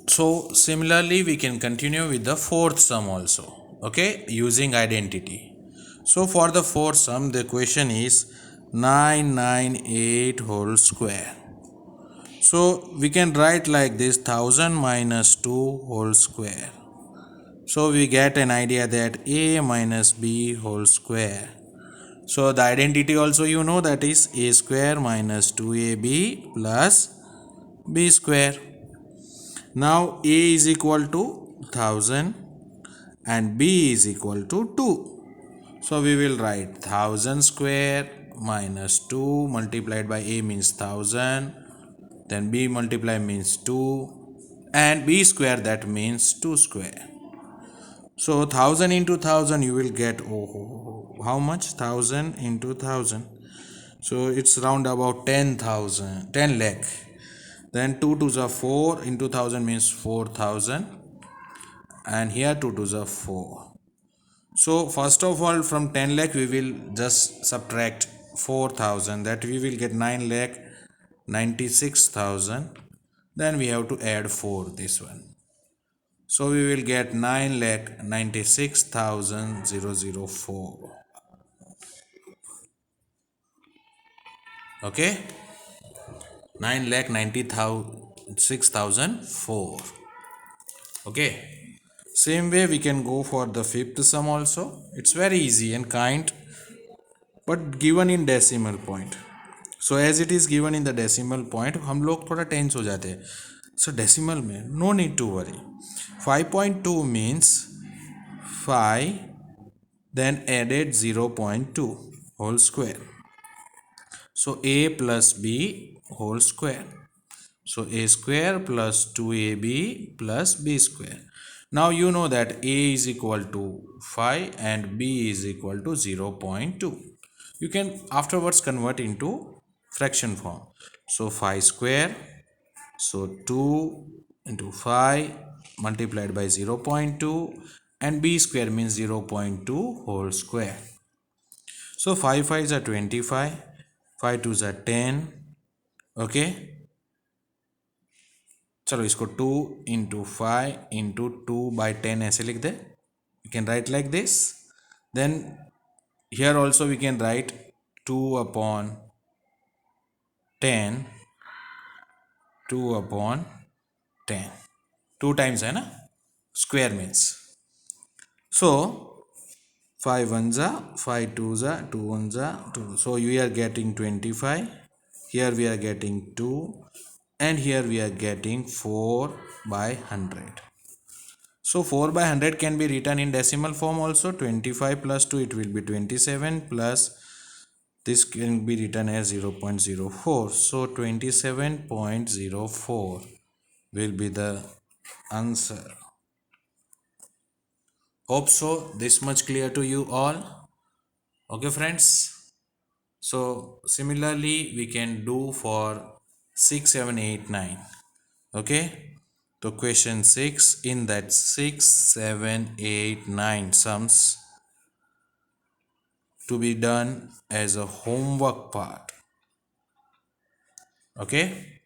So similarly we can continue with the fourth sum also, okay, using identity. So for the fourth sum the question is 998 whole square. So we can write like this 1000 minus 2 whole square. So we get an idea that a minus b whole square. So the identity also you know, that is a square minus 2ab plus b square. Now a is equal to 1000 and b is equal to 2. So we will write 1000 square minus 2 multiplied by a means 1000, then b multiply means 2, and b square, that means 2 square. So 1000 into 1000 you will get, how much? 1000 into 1000. So it's round about 10,000, 10 lakh. Then 2 to the 4 into 1000 means 4000, and here 2 to the 4. So first of all from 10 lakh we will just subtract 4000, that we will get 9 lakh 96,000. Then we have to add 4 this one. So we will get 9 lakh 96,004. Okay, 9 lakh 96,004. Okay, same way we can go for the fifth sum also. It's very easy and kind, but given in decimal point. So as it is given in the decimal point, हम लोग थोड़ा tense हो जाते हैं. So decimal में no need to worry. 5.2 means 5 then added 0.2 whole square. So a plus b whole square. So a square plus 2ab plus b square. Now you know that a is equal to 5 and b is equal to 0.2. You can afterwards convert into fraction form. So 5 square, so 2 into 5 multiplied by 0.2, and b square means 0.2 whole square. So 5 5s are 25, 5 2s are 10. Okay, चलो इसको 2 into 5 into 2/10 ऐसे लिख दे. You can write like this. Then here also we can write 2 upon 10, 2 upon 10. 2 times है ना, square means. So 5 ones are 5 twos are 2 ones are 2. So we are getting 25. Here we are getting 2, and here we are getting 4 by 100. So 4 by 100 can be written in decimal form also. 25 plus 2, it will be 27, plus this can be written as 0.04. So 27.04 will be the answer. Hope so this much clear to you all. Okay friends. So similarly we can do for 6, 7, 8, 9. Okay. So question 6, in that 6, 7, 8, 9 sums to be done as a homework part. Okay.